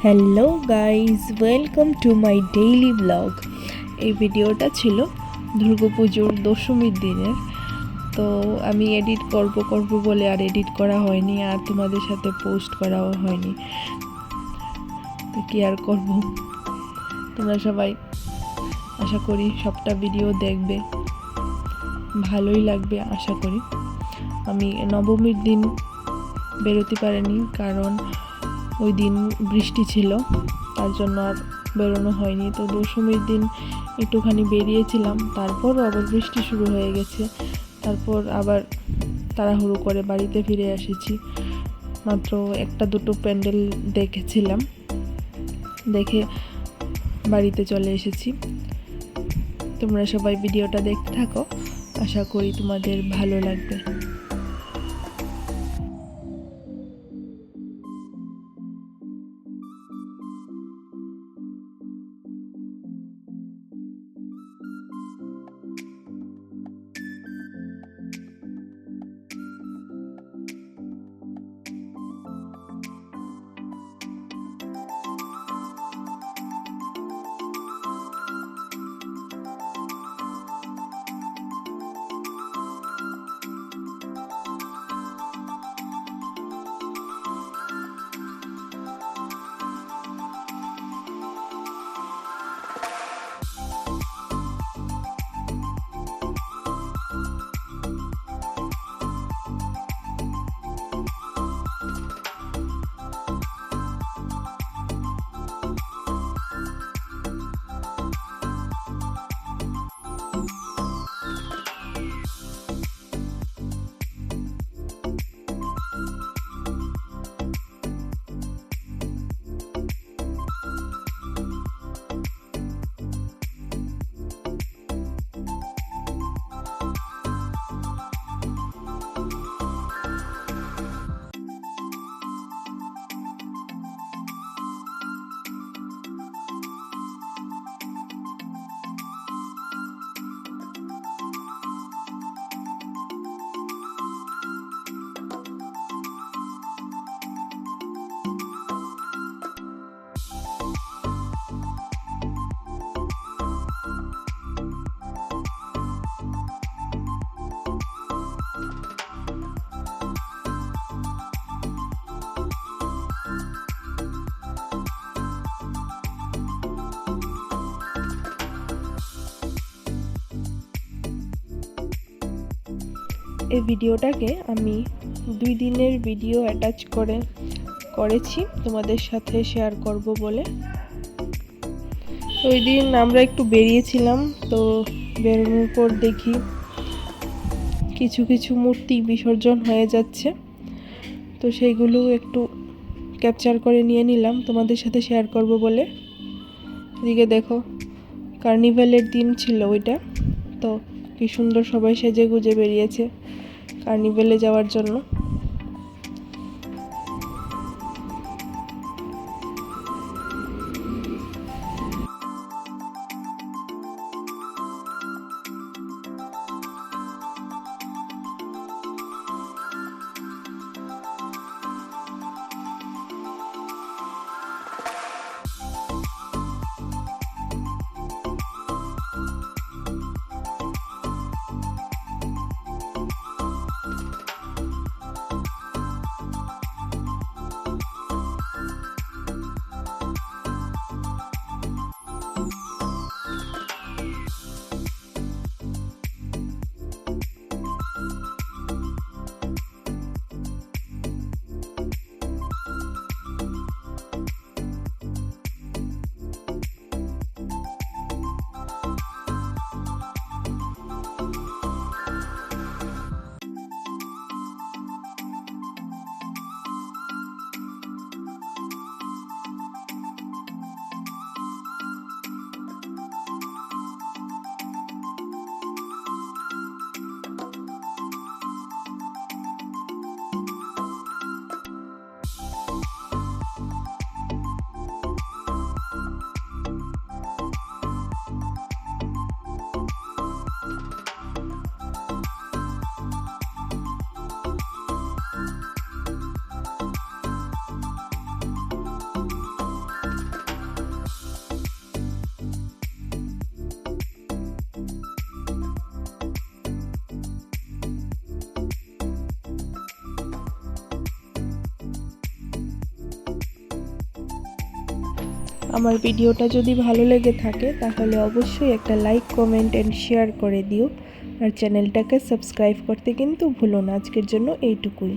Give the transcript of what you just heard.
Hello guys, welcome to my daily blog. এই ভিডিওটা ছিল দুর্গাপুজোর দশমীর দিনের। তো আমি এডিট করব বলে আর এডিট করা হয়নি, আর তোমাদের সাথে পোস্ট করাও হয়নি। তো কি আর করব, তোমরা সবাই আশা করি সবটা ভিডিও দেখবে, ভালোই লাগবে আশা করি। আমি নবমীর দিন বেরোতে পারিনি, কারণ ওই দিন বৃষ্টি ছিল, তার জন্য আর বেরোনো হয়নি। তো দশমীর দিন একটুখানি বেরিয়েছিলাম, তারপরও আবার বৃষ্টি শুরু হয়ে গেছে। তারপর আবার তাড়াহুড়ো করে বাড়িতে ফিরে এসেছি। মাত্র একটা দুটো প্যান্ডেল দেখেছিলাম, দেখে বাড়িতে চলে এসেছি। তোমরা সবাই ভিডিওটা দেখতে থাকো, আশা করি তোমাদের ভালো লাগবে। এই ভিডিওটাকে আমি 2 দিনের ভিডিও অ্যাটাচ করেছি তোমাদের সাথে শেয়ার করব বলে। ওই দিন আমরা একটু বেরিয়েছিলাম, তো বেরোনোর পর দেখি কিছু কিছু মূর্তি বিসর্জন হয়ে যাচ্ছে, তো সেইগুলো একটু ক্যাপচার করে নিয়ে নিলাম তোমাদের সাথে শেয়ার করব বলে। এদিকে দেখো, কার্নিভালের দিন ছিল ওইটা, তো কি সুন্দর সবাই সেজে গুজে বেরিয়েছে কার্নিভেলে যাওয়ার জন্য। আমার ভিডিওটা যদি ভালো লেগে থাকে তাহলে অবশ্যই একটা লাইক, কমেন্ট এন্ড শেয়ার করে দিও। আর চ্যানেলটাকে সাবস্ক্রাইব করতে কিন্তু ভুলো না। আজকের জন্য এইটুকুই।